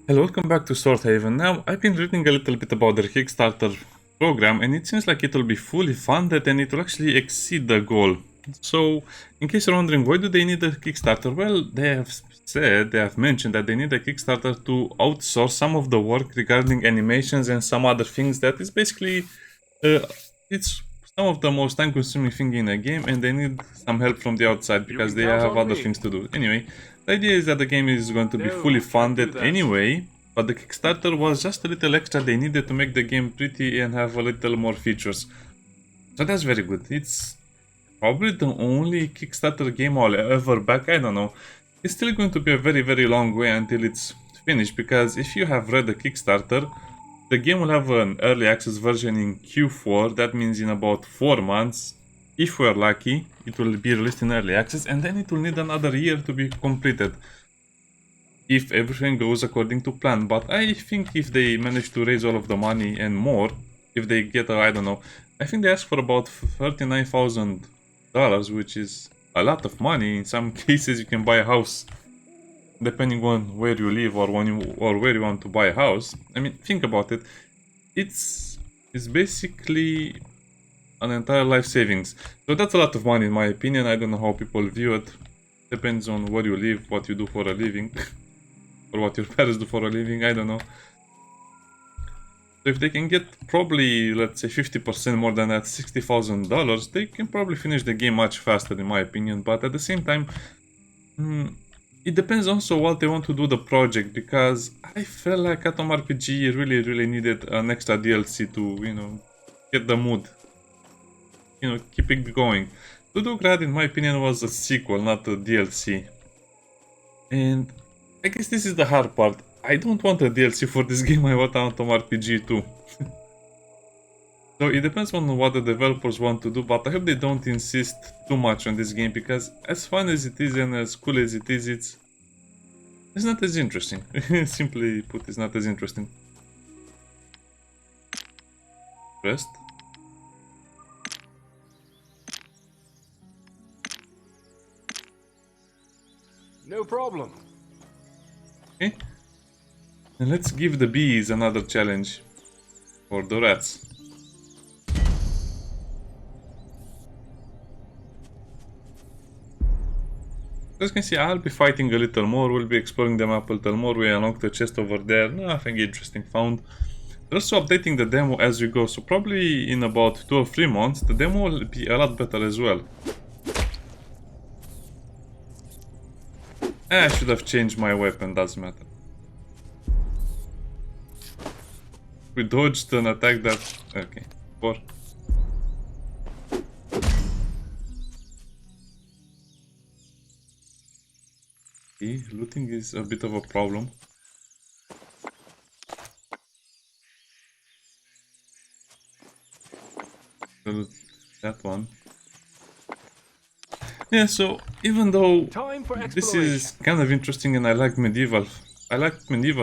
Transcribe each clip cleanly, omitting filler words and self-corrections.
Hello, welcome back to Swordhaven. Now, I've been reading a little bit about their Kickstarter program, and it seems like it will be fully funded and it will actually exceed the goal. So, in case you're wondering, why do they need a Kickstarter? Well, they have mentioned that they need a Kickstarter to outsource some of the work regarding animations and some other things that is basically, uh, it's some of the most time-consuming thing in a game, and they need some help from the outside because they have other things to do. Anyway, the idea is that the game is going to be fully funded anyway, but the Kickstarter was just a little extra they needed to make the game pretty and have a little more features. So that's very good. It's probably the only Kickstarter game I'll ever back. I don't know. It's still going to be a very, very long way until it's finished, because if you have read the Kickstarter, the game will have an early access version in Q4. That means in about 4 months. If we're lucky, it will be released in early access, and then it will need another year to be completed, if everything goes according to plan. But I think if they manage to raise all of the money and more, if they get I don't know, I think they asked for about $39,000, which is a lot of money. In some cases you can buy a house, depending on where you live or where you want to buy a house. I mean, think about it. It's basically an entire life savings. So that's a lot of money in my opinion. I don't know how people view it. Depends on where you live, what you do for a living, or what your parents do for a living. I don't know. So if they can get probably, let's say, 50% more than that, $60,000, they can probably finish the game much faster in my opinion. But at the same time, it depends also what they want to do the project, because I felt like Atom RPG really needed an extra DLC to, get the mood, keep it going. Ludograd, in my opinion, was a sequel, not a DLC. And I guess this is the hard part. I don't want a DLC for this game, I want Atom RPG too. So it depends on what the developers want to do, but I hope they don't insist too much on this game, because as fun as it is and as cool as it is, it's not as interesting. Simply put, it's not as interesting. Rest. No problem. Okay. And let's give the bees another challenge. For the rats. As you can see, I'll be fighting a little more, we'll be exploring the map a little more. We unlocked the chest over there, nothing interesting found. They're also updating the demo as we go, so probably in about 2 or 3 months, the demo will be a lot better as well. I should have changed my weapon, doesn't matter. We dodged an attack that... okay, 4. Okay, looting is a bit of a problem. That one. Yeah, so even though this is kind of interesting and I like medieval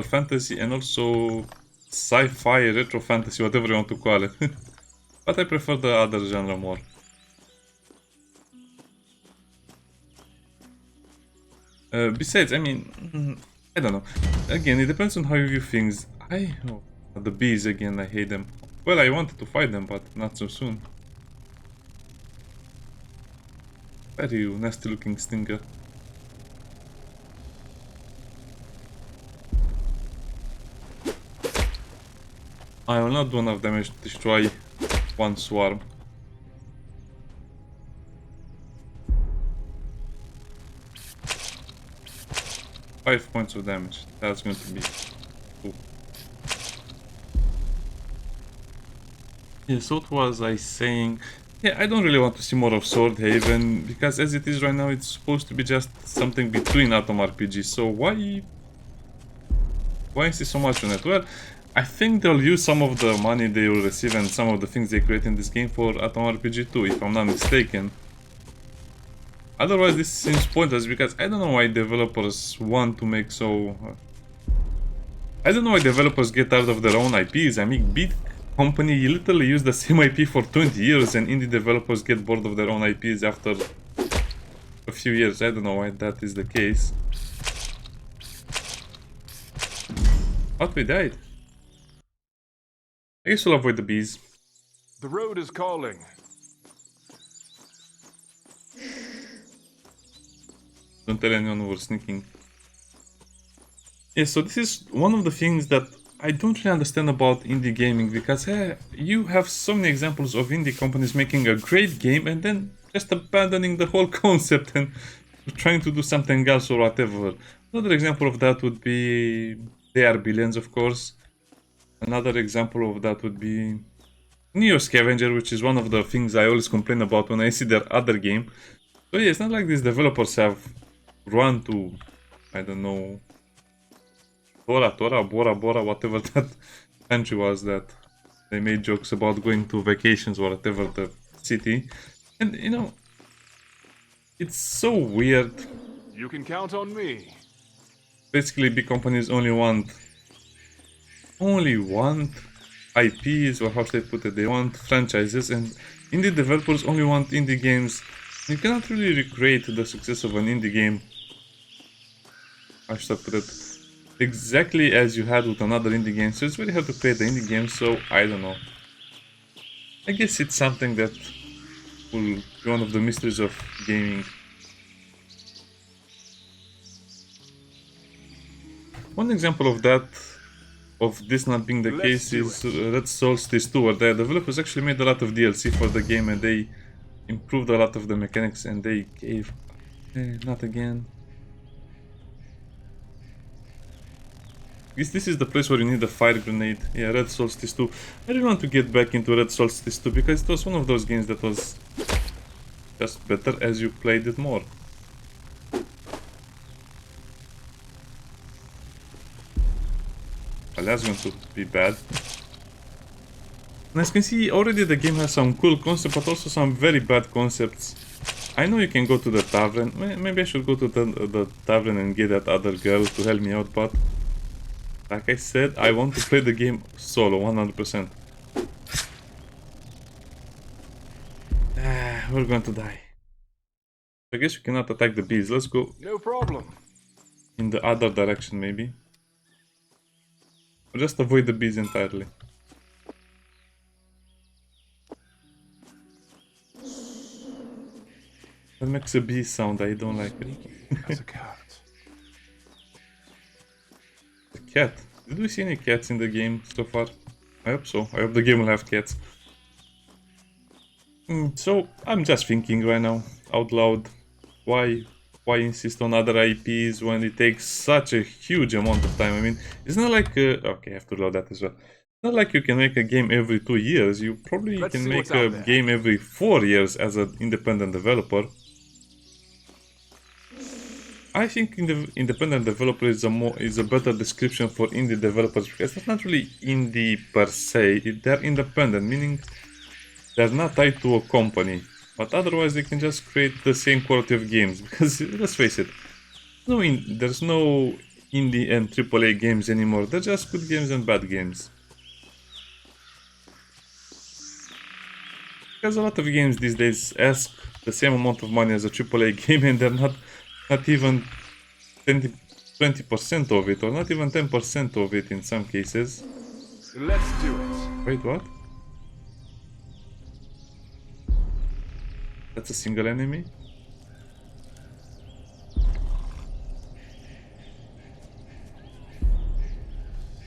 fantasy and also sci-fi, retro fantasy, whatever you want to call it. But I prefer the other genre more. Besides, I mean, I don't know. Again, it depends on how you view things. Oh, the bees again, I hate them. Well, I wanted to fight them, but not so soon. Very nasty looking stinger. I will not do enough damage to destroy one swarm. Five points of damage. That's going to be cool. Yeah, so what was I saying? Yeah, I don't really want to see more of Swordhaven, because as it is right now, it's supposed to be just something between Atom RPG. So why insist so much on it? Well, I think they'll use some of the money they will receive and some of the things they create in this game for Atom RPG 2, if I'm not mistaken. Otherwise, this seems pointless, because I don't know why developers want to make so... I don't know why developers get out of their own IPs. I mean, big company literally use the same IP for 20 years and indie developers get bored of their own IPs after a few years. I don't know why that is the case. What, we died? I guess we'll avoid the bees. The road is calling. Don't tell anyone we're sneaking. Yeah, so this is one of the things that I don't really understand about indie gaming, because you have so many examples of indie companies making a great game and then just abandoning the whole concept and trying to do something else or whatever. Another example of that would be They Are Billions, of course. Another example of that would be Neo Scavenger, which is one of the things I always complain about when I see their other game. So yeah, it's not like these developers have run to, I don't know, Bora Bora, whatever that country was that they made jokes about going to vacations or whatever the city. And you know, it's so weird. You can count on me. Basically, big companies only want IPs, or how should I put it, they want franchises, and indie developers only want indie games. You cannot really recreate the success of an indie game, how should I put it, exactly as you had with another indie game, so it's very hard to create the indie game, so I don't know. I guess it's something that will be one of the mysteries of gaming. One example of that, of this not being the case, is Red Solstice 2, where the developers actually made a lot of DLC for the game and they improved a lot of the mechanics and they gave... not again. This is the place where you need a fire grenade. Yeah, Red Solstice 2. I really want to get back into Red Solstice 2 because it was one of those games that was just better as you played it more. Well, that's going to be bad. And as you can see, already the game has some cool concepts, but also some very bad concepts. I know you can go to the tavern. Maybe I should go to the tavern and get that other girl to help me out, but... like I said, I want to play the game solo, 100%. We're going to die. I guess we cannot attack the bees. Let's go. No problem. In the other direction, maybe. Or just avoid the bees entirely. That makes a bee sound, I don't like it. As a cat. The cat. Did we see any cats in the game so far? I hope so. I hope the game will have cats. So, I'm just thinking right now, out loud, why insist on other IPs when it takes such a huge amount of time? I mean, it's not like... okay, I have to load that as well. It's not like you can make a game every 2 years. You probably can make a game every 4 years as an independent developer. I think independent developer is a better description for indie developers, because it's not really indie per se. They're independent, meaning they're not tied to a company, but otherwise they can just create the same quality of games. Because let's face it, there's no indie and AAA games anymore. They're just good games and bad games. Because a lot of games these days ask the same amount of money as a AAA game, and they're not even 20% of it, or not even 10% of it in some cases. Let's do it. Wait, what? That's a single enemy?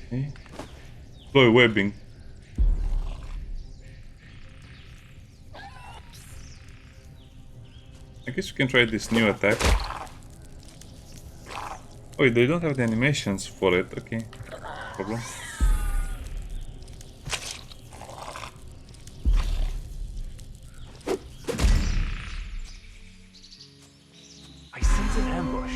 Okay. Deploy webbing. I guess we can try this new attack. Oh, they don't have the animations for it. Okay, no problem. I sense an ambush.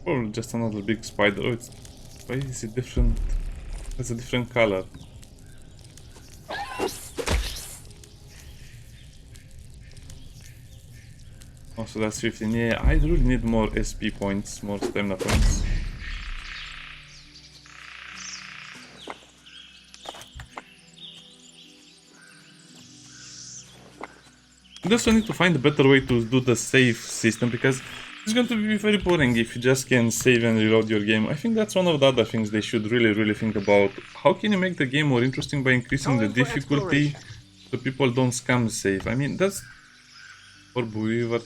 Or just another big spider. Oh, why is it different? It's a different color. Oh, so that's 15. Yeah, I really need more SP points, more stamina points. I also need to find a better way to do the save system, because It's going to be very boring if you just can save and reload your game. I think that's one of the other things they should really think about. How can you make the game more interesting by increasing the Time for difficulty exploration. so people don't scam save? I mean, that's... Or Weaver,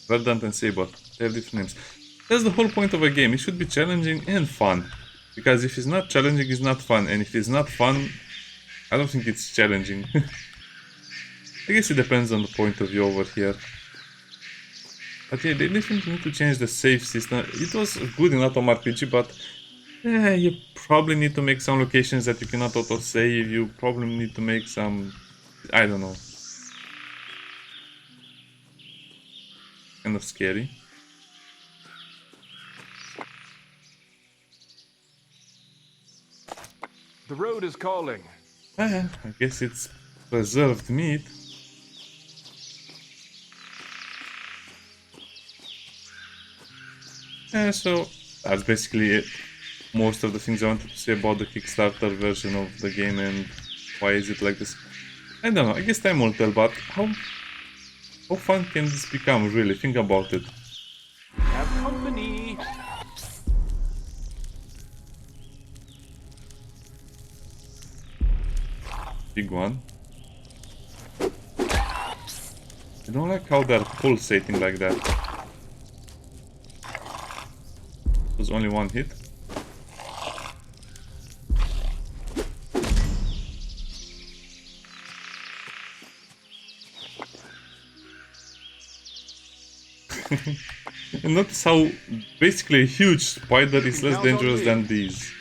Verdant and Saber. They have different names. That's the whole point of a game. It should be challenging and fun. Because if it's not challenging, it's not fun. And if it's not fun, I don't think it's challenging. I guess it depends on the point of view over here. But yeah, they definitely need to change the save system. It was good in Atom RPG, but you probably need to make some locations that you cannot auto-save. You probably need to make some... I don't know. Kind of scary. The road is calling. I guess it's preserved meat. So that's basically it. Most of the things I wanted to say about the Kickstarter version of the game and why is it like this. I don't know, I guess time will tell, but how fun can this become, really? Think about it. Have company. Big one. I don't like how they're pulsating like that. It was only one hit. And notice how basically a huge spider is less dangerous than these.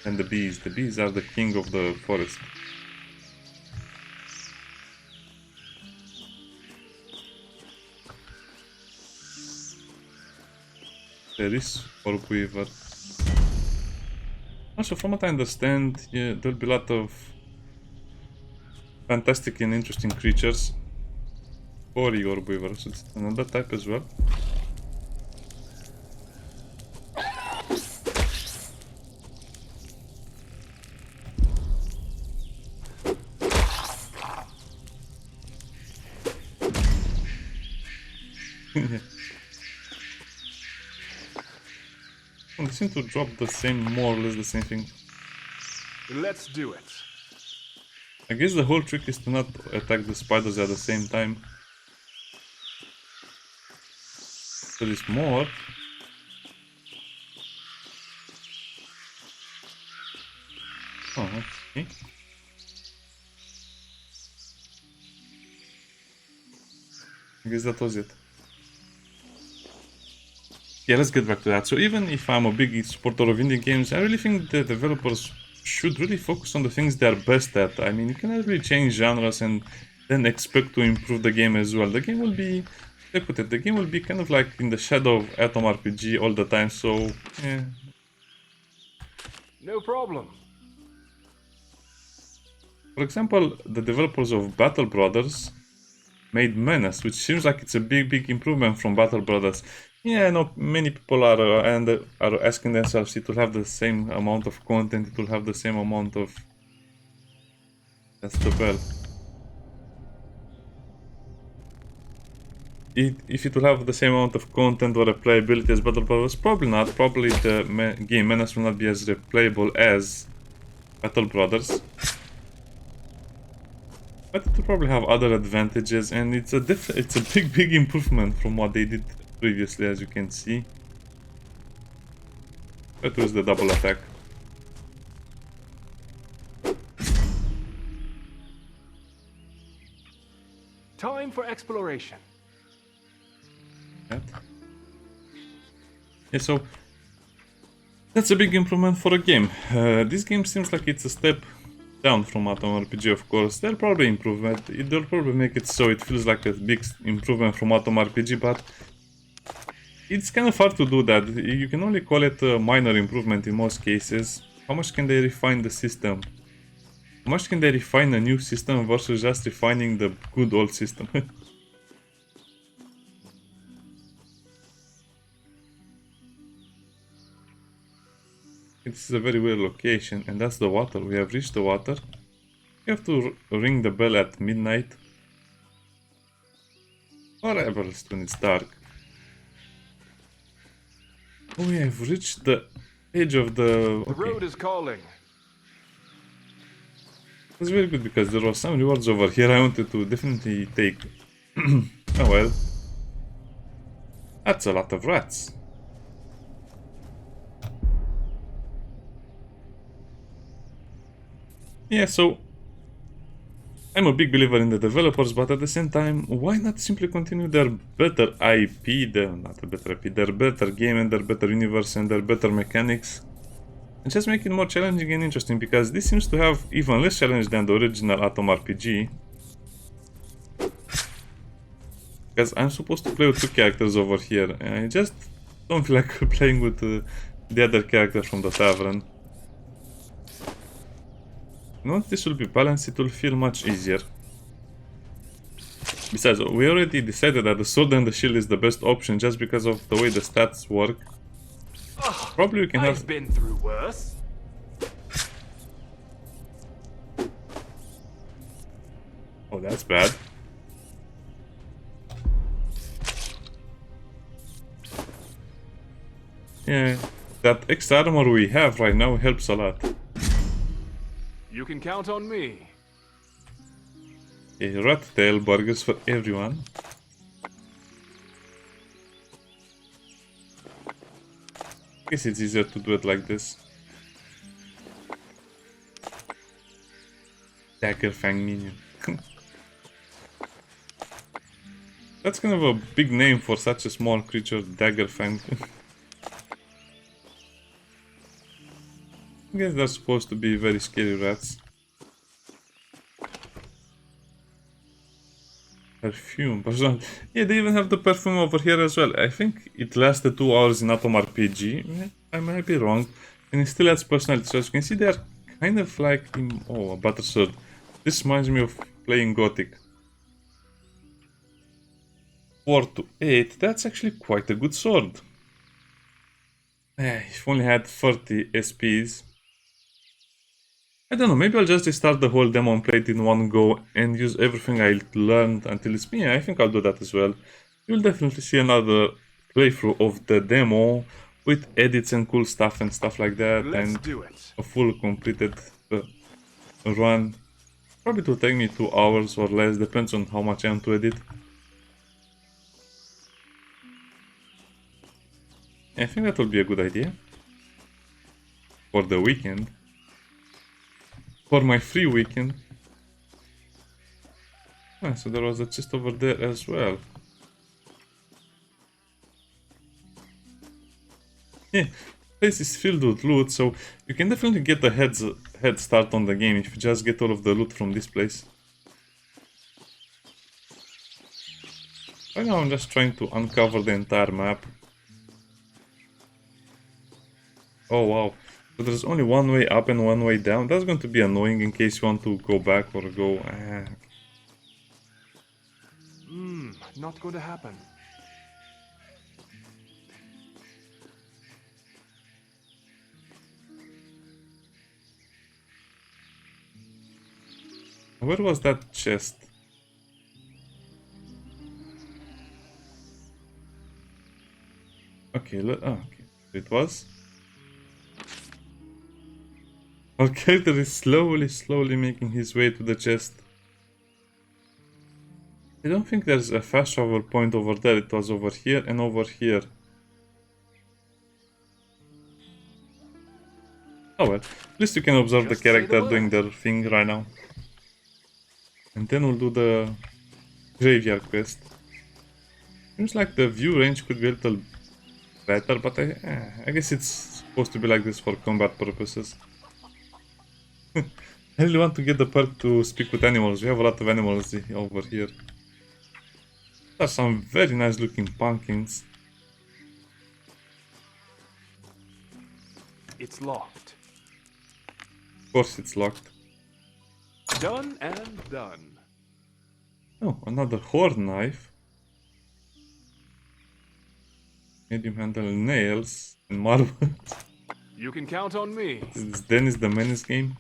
And the bees. The bees are the king of the forest. There is Orb Weaver. Also, from what I understand, yeah, there'll be a lot of fantastic and interesting creatures. Furry Orb Weaver, so it's another type as well. Yeah. Well, they seem to drop the same, more or less the same thing. Let's do it. I guess the whole trick is to not attack the spiders at the same time. There is more. Oh, okay. I guess that was it. Yeah, let's get back to that. So even if I'm a big supporter of indie games, I really think the developers should really focus on the things they're best at. I mean, you cannot really change genres and then expect to improve the game as well. The game will be, they put it, the game will be kind of like in the shadow of Atom RPG all the time, so yeah. No problem. For example, the developers of Battle Brothers made Menace, which seems like it's a big improvement from Battle Brothers. Yeah, I know many people are asking themselves, it will have the same amount of content, it will have the same amount of... That's the bell. If it will have the same amount of content or replayability as Battle Brothers, probably not. Probably the game Menace will not be as replayable as Battle Brothers. But it will probably have other advantages, and it's a big improvement from what they did previously, as you can see. That was the double attack. Time for exploration. Yeah, so that's a big improvement for a game. This game seems like it's a step down from Atom RPG, of course. They'll probably improve it. They'll probably make it so it feels like a big improvement from Atom RPG, but it's kind of hard to do that. You can only call it a minor improvement in most cases. How much can they refine the system? How much can they refine a new system versus just refining the good old system? This is a very weird location, and that's the water. We have reached the water. We have to ring the bell at midnight. Or ever when it's dark. Oh yeah, I've reached the edge of the... The Okay. road is calling. That's very good because there were some rewards over here I wanted to definitely take. Oh well. That's a lot of rats. Yeah, so I'm a big believer in the developers, but at the same time, why not simply continue their better IP, not a better IP, their better game and their better universe and their better mechanics, and just make it more challenging and interesting, because this seems to have even less challenge than the original Atom RPG. Because I'm supposed to play with two characters over here, and I just don't feel like playing with the other character from the tavern. Once this will be balanced, it will feel much easier. Besides, we already decided that the sword and the shield is the best option just because of the way the stats work. Probably we can have... I've been through worse. Oh, that's bad. Yeah, that extra armor we have right now helps a lot. You can count on me. A rat tail burgers for everyone. I guess it's easier to do it like this. Dagger Fang minion. That's kind of a big name for such a small creature, Dagger Fang. I guess they're supposed to be very scary rats. Perfume. Yeah, they even have the perfume over here as well. I think it lasted 2 hours in Atom RPG. I might be wrong. And it still adds personality. So as you can see, they're kind of like... Oh, a butter sword. This reminds me of playing Gothic. 4 to 8. That's actually quite a good sword. If only had 30 SPs. I don't know, maybe I'll just restart the whole demo and play it in one go and use everything I learned until it's me. I think I'll do that as well. You'll definitely see another playthrough of the demo with edits and cool stuff and stuff like that. Let's And do it. a full completed run. Probably it will take me 2 hours or less, depends on how much I want to edit. I think that will be a good idea. For the weekend. For my free weekend. Ah, so there was a chest over there as well. Yeah, place is filled with loot, so you can definitely get a head start on the game if you just get all of the loot from this place. Right now I'm just trying to uncover the entire map. Oh wow, so there's only one way up and one way down. That's going to be annoying in case you want to go back or go... Not going to happen. Where was that chest? Okay, okay, it was. Our character is slowly making his way to the chest. I don't think there's a fast travel point over there. It was over here and over here. Oh well, at least you can observe the character doing their thing right now. And then we'll do the graveyard quest. Seems like the view range could be a little better, but I guess it's supposed to be like this for combat purposes. I really want to get the perk to speak with animals. We have a lot of animals over here. There are some very nice looking pumpkins. It's locked. Of course it's locked. Done and done. Oh, another horn knife. Medium handle nails and marbles. You can count on me. This then is the menace game.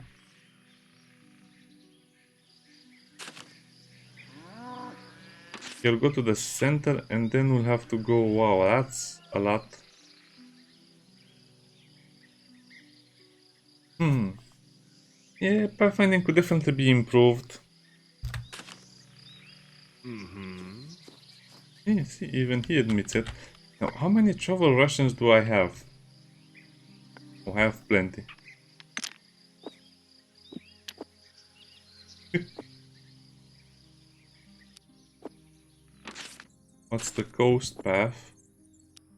You'll go to the center and then we'll have to go... Wow, that's a lot. Yeah, pathfinding could definitely be improved. Yeah, see, even he admits it. Now, how many travel rations do I have? Oh, I have plenty. What's the coast path?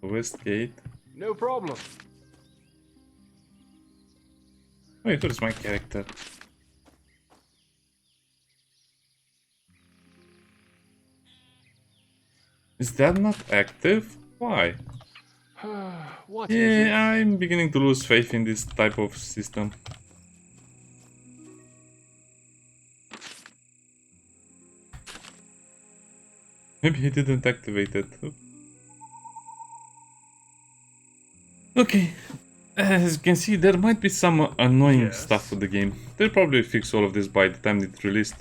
The west gate. No problem. Wait, where's my character? Is that not active? Why? What is it? Yeah, I'm beginning to lose faith in this type of system. Maybe he didn't activate it. Okay, as you can see, there might be some annoying Yes. stuff with the game. They'll probably fix all of this by the time it's released.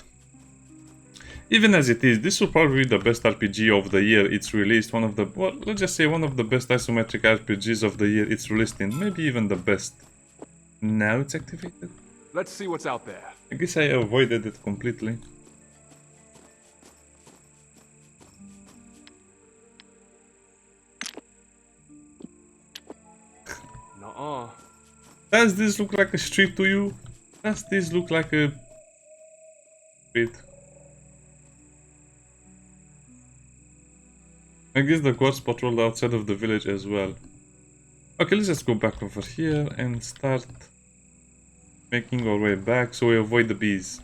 Even as it is, this will probably be the best RPG of the year it's released. One of the, well, let's just say one of the best isometric RPGs of the year it's released in. Maybe even the best. Now it's activated. Let's see what's out there. I guess I avoided it completely. Nuh-uh. Does this look like a street to you? Does this look like a street? I guess the guards patrolled outside of the village as well. Okay, let's just go back over here and start making our way back so we avoid the bees.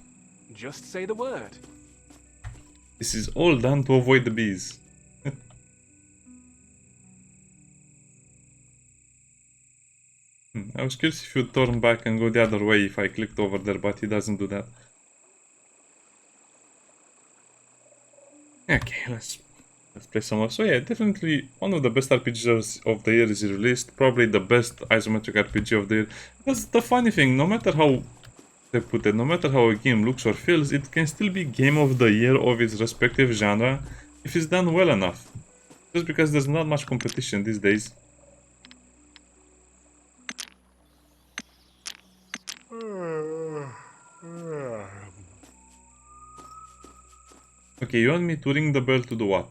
Just say the word. This is all done to avoid the bees. I was curious if you'd turn back and go the other way if I clicked over there, but he doesn't do that. Okay, let's play some more. So yeah, definitely one of the best RPGs of the year is released. Probably the best isometric RPG of the year. That's the funny thing, no matter how they put it, no matter how a game looks or feels, it can still be game of the year of its respective genre if it's done well enough. Just because there's not much competition these days. Okay, you want me to ring the bell to do what?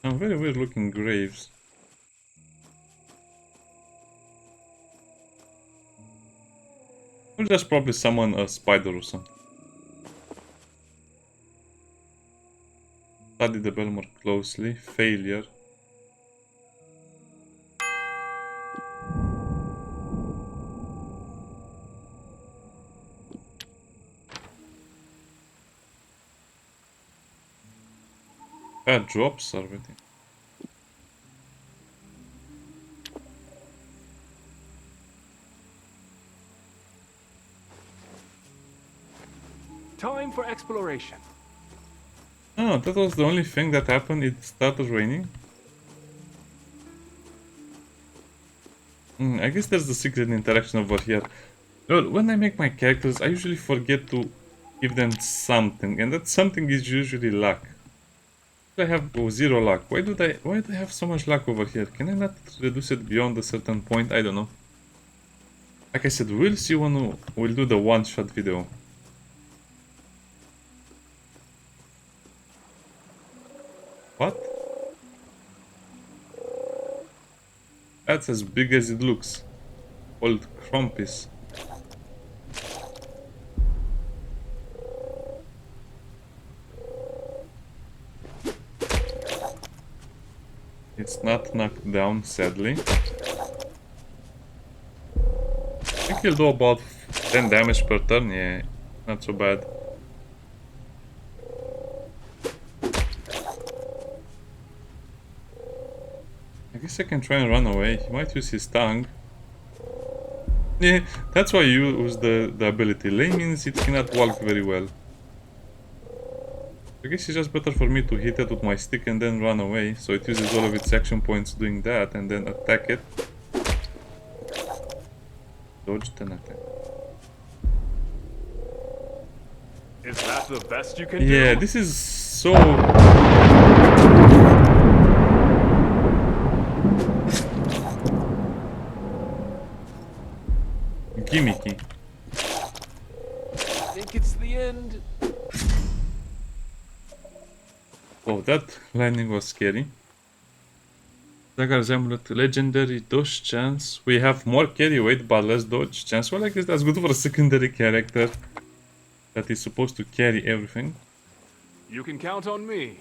Some very weird looking graves. We'll just probably summon a spider or something. Study the bell more closely. Failure. Bad drops are waiting. Time for exploration. Oh, that was the only thing that happened. It started raining. I guess there's the secret interaction over here. Well, when I make my characters, I usually forget to give them something, and that something is usually luck. I have zero luck. Why do I have so much luck over here? Can I not reduce it beyond a certain point? I don't know. Like I said, we'll see when we'll do the one-shot video. What? That's as big as it looks. Old Krupys. It's not knocked down, sadly. I think he'll do about 10 damage per turn, yeah, not so bad. I guess I can try and run away. He might use his tongue. Yeah, that's why you use the ability. Lay means it cannot walk very well. I guess it's just better for me to hit it with my stick and then run away, so it uses all of its action points doing that, and then attack it. Dodge, then attack. Is that the best you can do? Yeah, this is so... gimmicky. Think it's the end? Oh, that landing was scary. Dagger's amulet, legendary dodge chance. We have more carry weight but less dodge chance. Well, I guess that's good for a secondary character that is supposed to carry everything. You can count on me.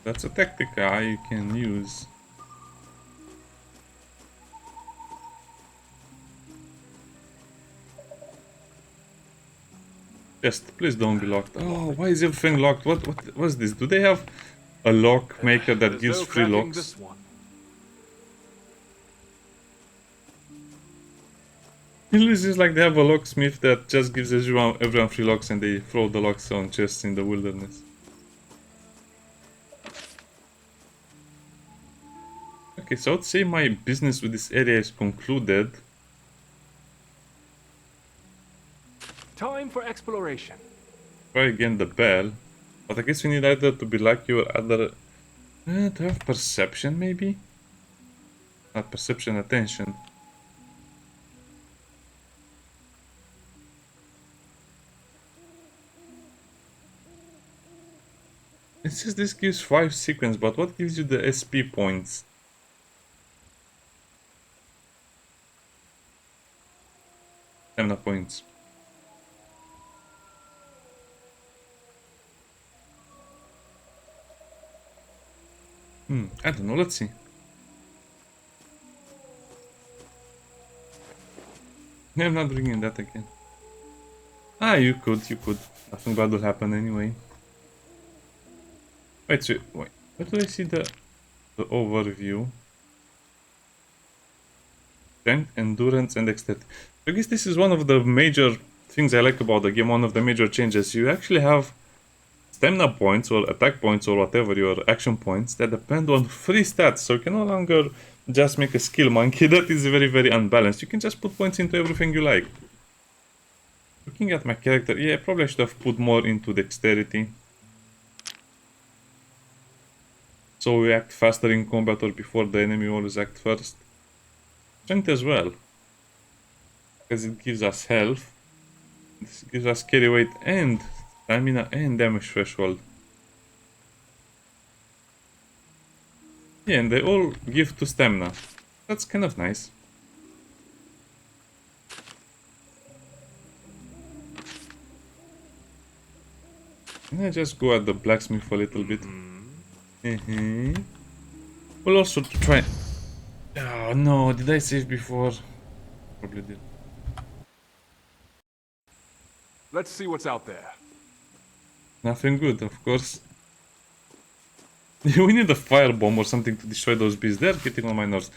That's a tactic I can use. Just please don't be locked. Oh, why is everything locked? What's this? Do they have a lock maker that There's gives no free cracking locks? this one. Usually it's like they have a locksmith that just gives everyone free locks and they throw the locks on chests in the wilderness. Okay, so I'd say my business with this area is concluded. Time for exploration. Try again the bell. But I guess we need either to be lucky or other... to have perception, maybe? Not perception, attention. It says this gives 5 sequence, but what gives you the SP points? Stamina points. I don't know, let's see. I'm not bringing that again. Ah, you could. Nothing bad will happen anyway. Wait, so, wait. Where do I see the overview? Strength, endurance, and dexterity. I guess this is one of the major things I like about the game, one of the major changes. You actually have stamina points or attack points or whatever your action points that depend on free stats, so you can no longer just make a skill monkey. That is very, very unbalanced. You can just put points into everything you like. Looking at my character, yeah, probably I should have put more into dexterity, so we act faster in combat or before the enemy always act first. Strength as well, because it gives us health, this gives us carry weight and stamina and damage threshold. Yeah, and they all give to stamina. That's kind of nice. Can I just go at the blacksmith a little bit? We'll also try... Oh no, did I save before? Probably did. Let's see what's out there. Nothing good, of course. We need a firebomb or something to destroy those bees. They're getting on my nerves.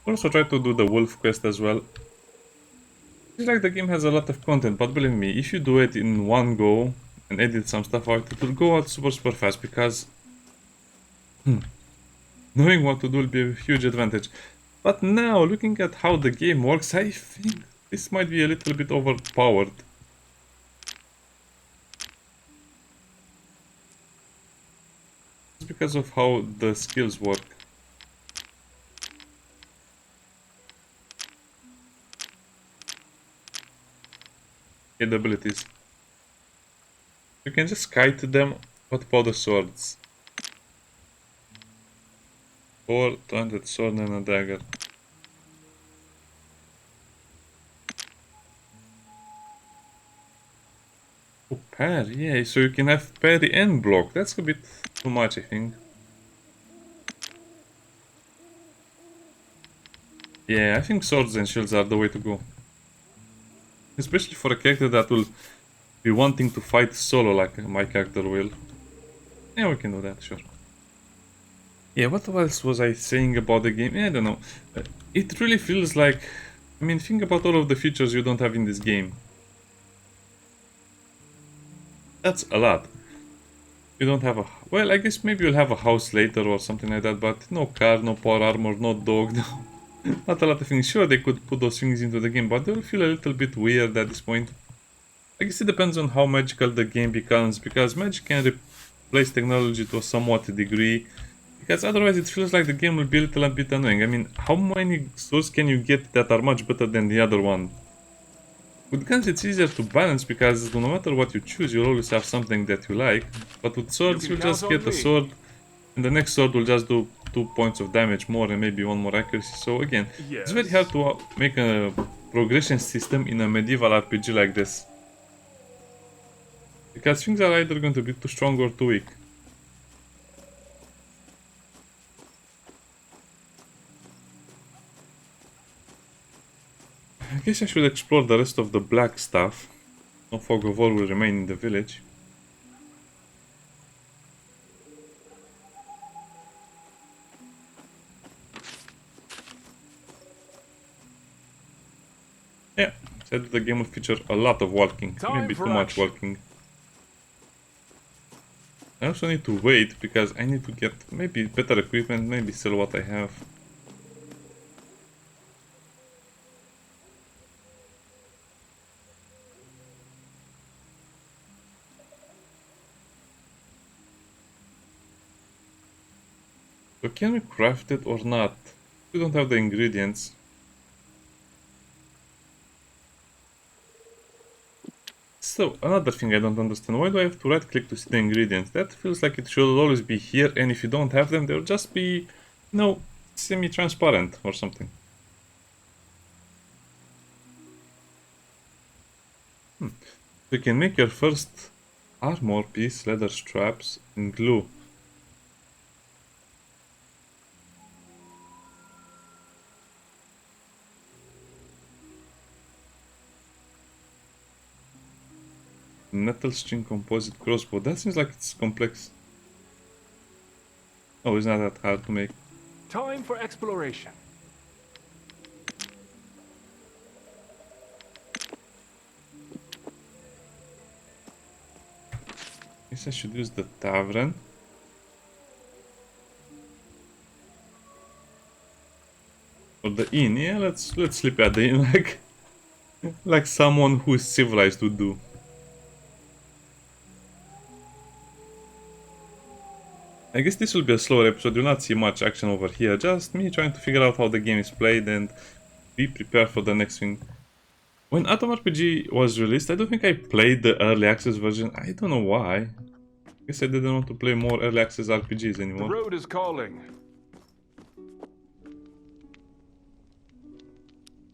We'll also try to do the wolf quest as well. It's like the game has a lot of content, but believe me, if you do it in one go and edit some stuff out, it will go out super fast because knowing what to do will be a huge advantage. But now, looking at how the game works, I think this might be a little bit overpowered. It's because of how the skills work. The abilities. You can just kite them. What about the swords? 4, 200 sword and a dagger. Oh, parry, yeah, so you can have parry and block. That's a bit too much, I think. Yeah, I think swords and shields are the way to go. Especially for a character that will be wanting to fight solo like my character will. Yeah, we can do that, sure. Yeah, what else was I saying about the game? I don't know. It really feels like... I mean, think about all of the features you don't have in this game. That's a lot. You don't have a... Well, I guess maybe you'll have a house later or something like that, but no car, no power armor, no dog, no... Not a lot of things. Sure, they could put those things into the game, but they will feel a little bit weird at this point. I guess it depends on how magical the game becomes, because magic can replace technology to a somewhat degree, because otherwise it feels like the game will be a little bit annoying. I mean, how many swords can you get that are much better than the other one? With guns it's easier to balance, because no matter what you choose, you'll always have something that you like, but with swords can you'll count just on get a me. sword, and the next sword will just do 2 points of damage more and maybe 1 more accuracy. So again, it's very hard Yes. to make a progression system in a medieval RPG like this, because things are either going to be too strong or too weak. I guess I should explore the rest of the black stuff. No fog of war will remain in the village. Yeah, said that the game will feature a lot of walking, Time maybe too for much action. walking. I also need to wait, because I need to get maybe better equipment, maybe sell what I have. So can we craft it or not? We don't have the ingredients. So, another thing I don't understand, why do I have to right click to see the ingredients? That feels like it should always be here, and if you don't have them, they'll just be, you know, semi-transparent or something. You can make your first armor piece, leather straps, and glue. Metal string composite crossbow. That seems like it's complex. Oh, it's not that hard to make. Time for exploration. Guess I should use the tavern. Or the inn. Yeah, let's sleep at the inn like someone who is civilized would do. I guess this will be a slower episode. You'll not see much action over here. Just me trying to figure out how the game is played and be prepared for the next thing. When Atom RPG was released, I don't think I played the early access version. I don't know why. I guess I didn't want to play more early access RPGs The anymore. road is calling.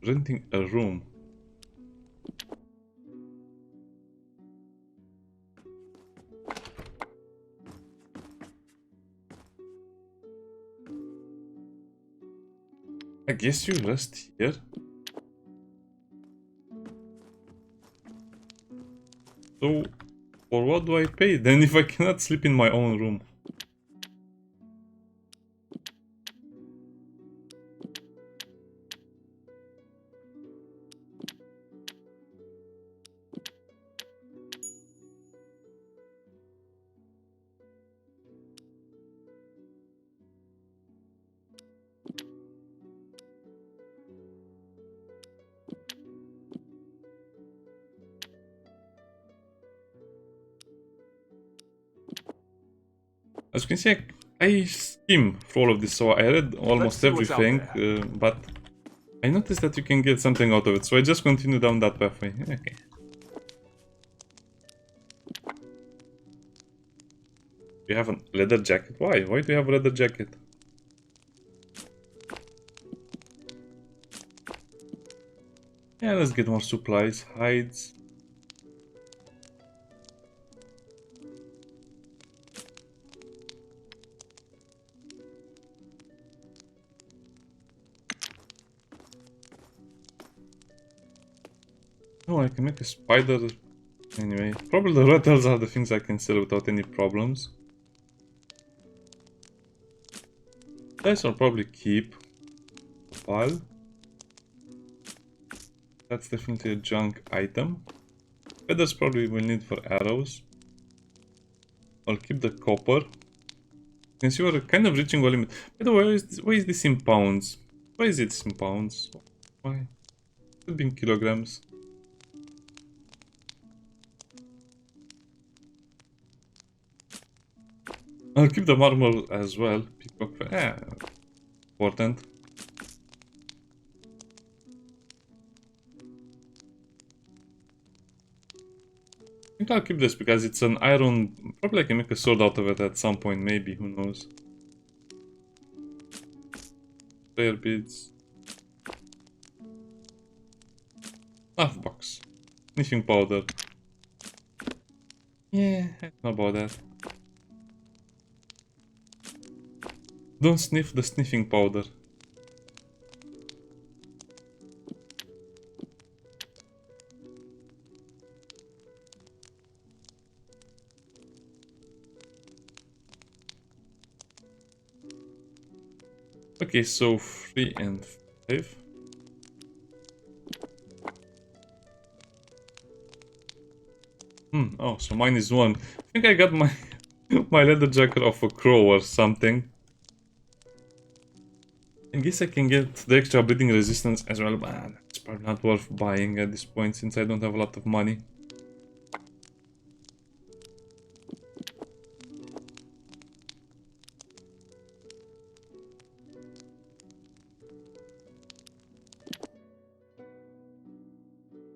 Renting a room. I guess you rest here. So, for what do I pay then if I cannot sleep in my own room? As you can see, I skim through all of this, so I read almost see what's out everything, there. but I noticed that you can get something out of it, so I just continue down that pathway. Okay. You have a leather jacket? Why? Why do you have a leather jacket? Yeah, let's get more supplies. Hides. Oh, I can make a spider. Anyway, probably the rattles are the things I can sell without any problems. Dice I'll probably keep. Pile. That's definitely a junk item. Feathers probably will need for arrows. I'll keep the copper. Since you are kind of reaching a limit. By the way, why is this in pounds? Why is it in pounds? Why? Could be in kilograms. I'll keep the marble as well. Peacock, important. I think I'll keep this because it's an iron. Probably I can make a sword out of it at some point, maybe. Who knows? Player beads. Knife box. Sniffing powder. Yeah, I don't know about that. Don't sniff the sniffing powder. Okay, so 3 and 5. Oh, so mine is 1. I think I got my my leather jacket off a crow or something. I guess I can get the extra bleeding resistance as well, but it's probably not worth buying at this point since I don't have a lot of money.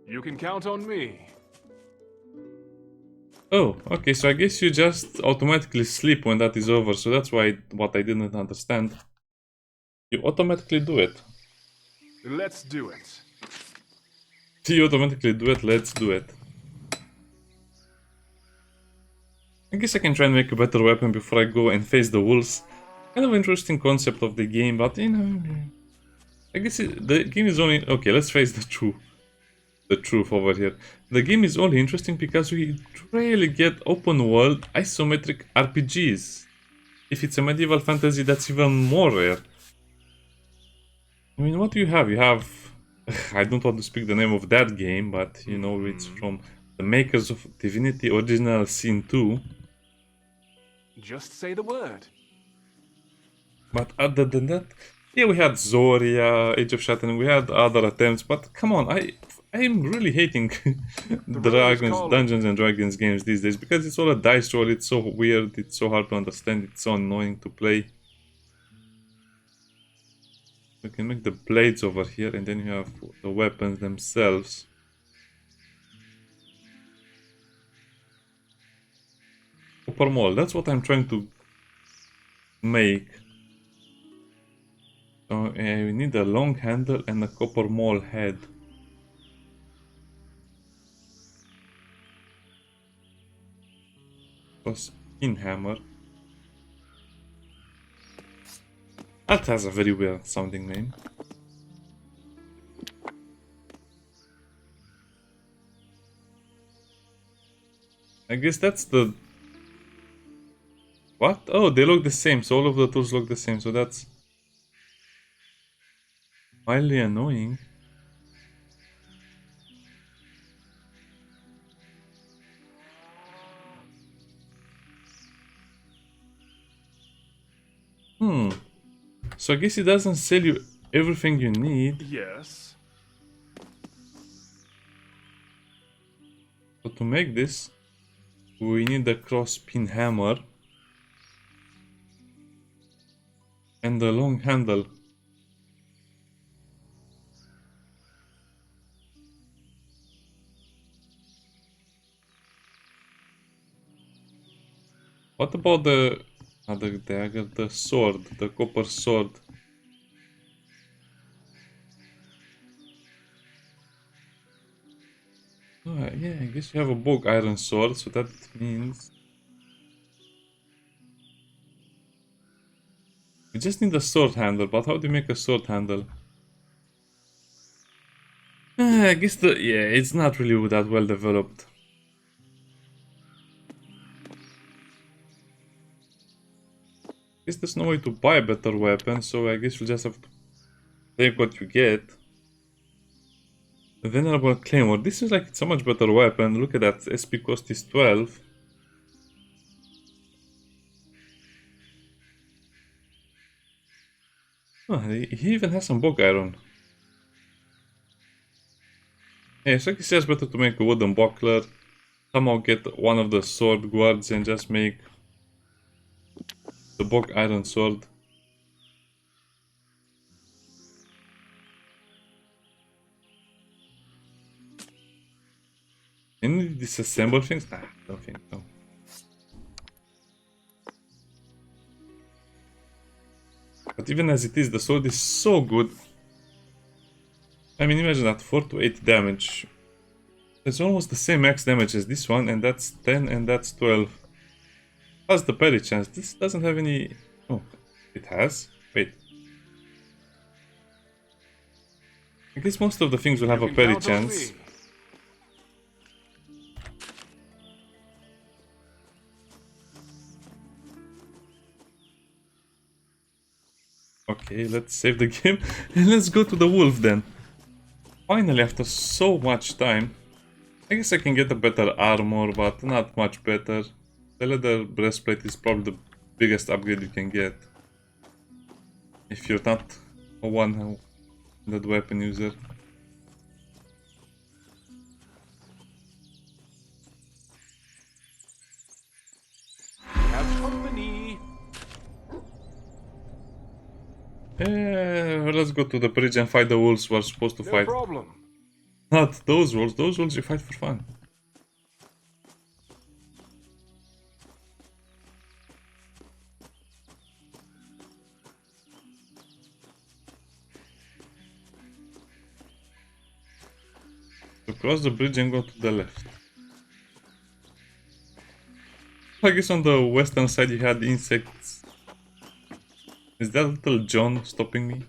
You can count on me. Oh, okay, so I guess you just automatically sleep when that is over, so that's why what I didn't understand. You automatically do it. Let's do it. You automatically do it, let's do it. I guess I can try and make a better weapon before I go and face the wolves. Kind of interesting concept of the game, but you know, I guess the game is only okay. Let's face the truth over here. The game is only interesting because we rarely get open world isometric RPGs. If it's a medieval fantasy, that's even more rare. I mean, what do you have? You have I don't want to speak the name of that game, but you know it's from the makers of Divinity Original Sin 2. Just say the word. But other than that, yeah, we had Zoria, Age of Shattering, we had other attempts, but come on, I'm really hating Dungeons and Dragons games these days because it's all a dice roll, it's so weird, it's so hard to understand, it's so annoying to play. We can make the blades over here and then you have the weapons themselves. Copper mold, that's what I'm trying to make. So we need a long handle and a copper maul head. A spin hammer. That has a very weird sounding name. I guess that's the... What? Oh, they look the same, so all of the tools look the same, so that's... mildly annoying. So I guess it doesn't sell you everything you need. Yes. So to make this, we need a cross pin hammer. And a long handle. What about the other dagger, the sword, the copper sword? Oh, yeah, I guess you have a bog iron sword, so that means... You just need a sword handle, but how do you make a sword handle? I guess yeah, it's not really that well developed. I guess there's no way to buy a better weapon, so I guess you just have to take what you get. The Venerable Claymore. This is like it's a much better weapon. Look at that. SP cost is 12. Oh, he even has some bog iron. Yeah, it's like it says better to make a wooden buckler. Somehow get one of the sword guards and just make the bog iron sword. Can you disassemble things? Nah, I don't think so. But even as it is, the sword is so good. I mean, imagine that, 4 to 8 damage. It's almost the same max damage as this one, and that's 10 and that's 12. Plus the parry chance. This doesn't have any... Oh, it has? Wait. I guess most of the things will have a parry chance. Okay, let's save the game and let's go to the wolf then. Finally, after so much time. I guess I can get a better armor, but not much better. The leather breastplate is probably the biggest upgrade you can get. If you're not a one-handed weapon user. Have company. Let's go to the bridge and fight the wolves we're supposed to fight. No problem. Not those wolves you fight for fun. So cross the bridge and go to the left. I guess on the western side you had insects. Is that little John stopping me?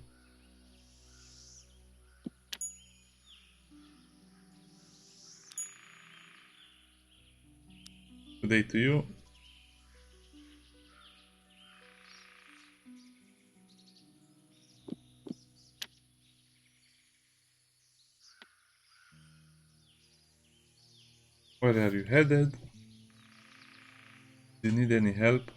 Good day to you. Where are you headed? Do you need any help?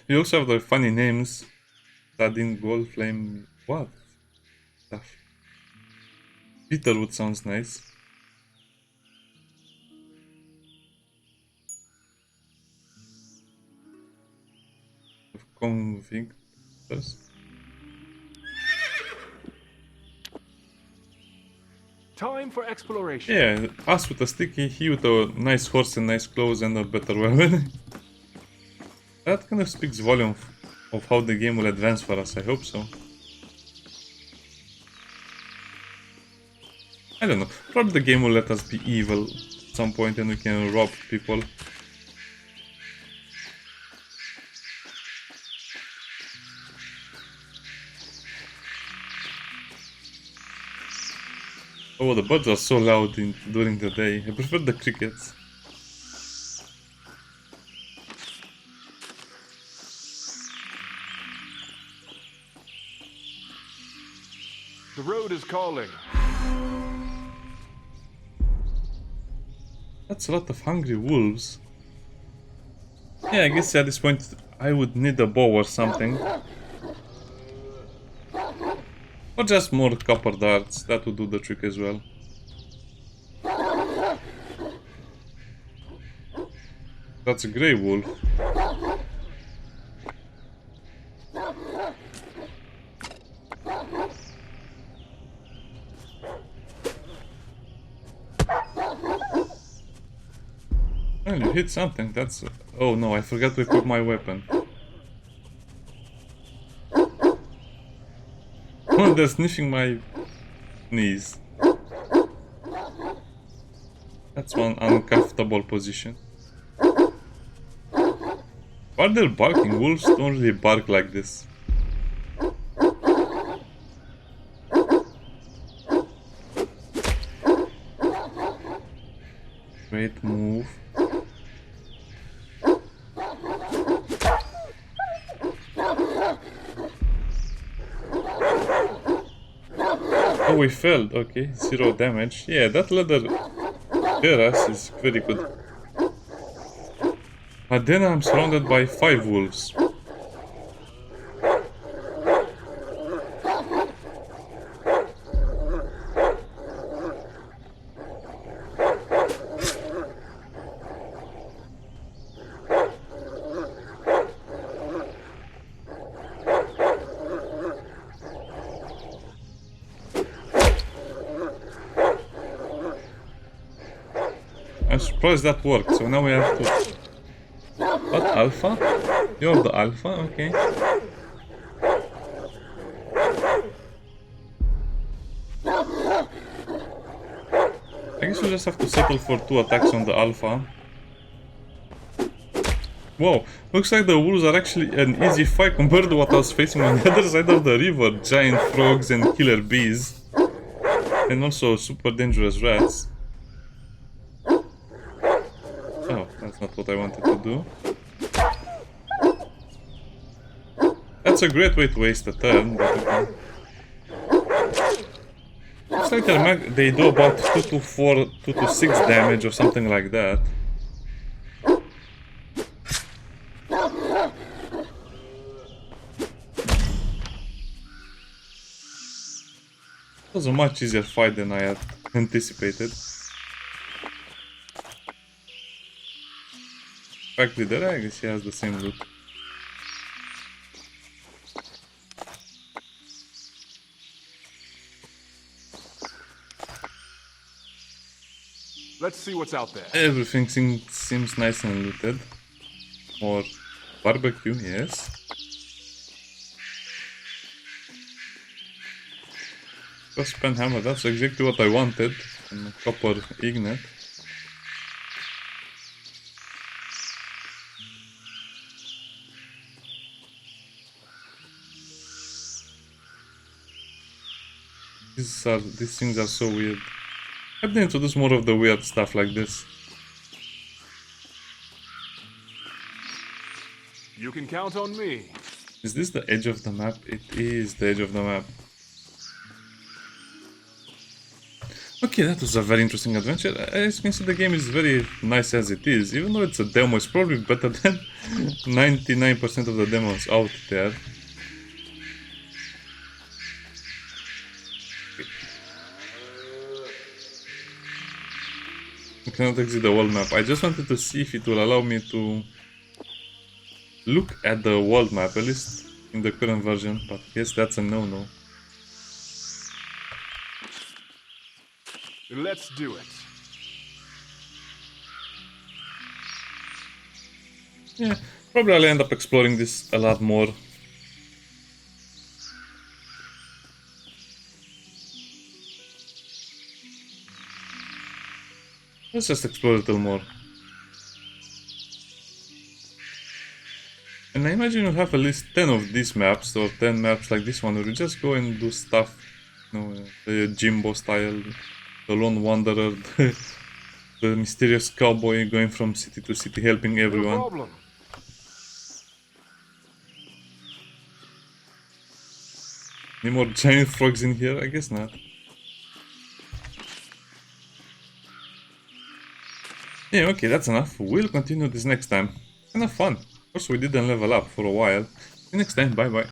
You also have the funny names. Sardine, Gold, Flame... What? Stuff. Peterwood sounds nice. Convictors. Time for exploration. Yeah, us with a sticky, he with a nice horse and nice clothes and a better weapon. That kind of speaks volume of how the game will advance for us, I hope so. I don't know, probably the game will let us be evil at some point and we can rob people. Oh, the birds are so loud during the day. I prefer the crickets. The road is calling. That's a lot of hungry wolves. Yeah, I guess at this point I would need a bow or something. Or just more copper darts, that would do the trick as well. That's a grey wolf. Well, you hit something, that's... Oh no, I forgot to equip my weapon. Oh, they're sniffing my knees. That's one uncomfortable position. Why they're barking? Wolves don't really bark like this. Great move. Oh, we failed. Okay, 0 damage. Yeah, that leather cuirass is very good. But then I'm surrounded by 5 wolves. I'm surprised that worked, so now we have to... What, Alpha? You're the Alpha? Okay. I guess we just have to settle for 2 attacks on the Alpha. Whoa, looks like the wolves are actually an easy fight compared to what I was facing on the other side of the river. Giant frogs and killer bees. And also super dangerous rats. Oh, that's not what I wanted to do. That's a great way to waste a turn, but okay. Looks like they do about 2 to 4, 2 to 6 damage or something like that. It was a much easier fight than I had anticipated. Pack leader, I guess he has the same loot. Let's see what's out there. Everything seems nice and looted. More barbecue, yes. Pen hammer, that's exactly what I wanted. And a copper ignite. These things are so weird. I have to introduce more of the weird stuff like this. You can count on me. Is this the edge of the map? It is the edge of the map. Okay, that was a very interesting adventure. As you can see, the game is very nice as it is. Even though it's a demo, it's probably better than 99% of the demos out there. I cannot exit the world map. I just wanted to see if it will allow me to look at the world map, at least in the current version, but I guess that's a no-no. Let's do it. Yeah, probably I'll end up exploring this a lot more. Let's just explore a little more. And I imagine you'll have at least 10 of these maps, or 10 maps like this one, where you just go and do stuff. You know, the Jimbo style, the Lone Wanderer, the mysterious cowboy going from city to city helping everyone. No problem. Any more giant frogs in here? I guess not. Yeah, okay, that's enough. We'll continue this next time. Kind of fun. Of course, we didn't level up for a while. See you next time. Bye bye.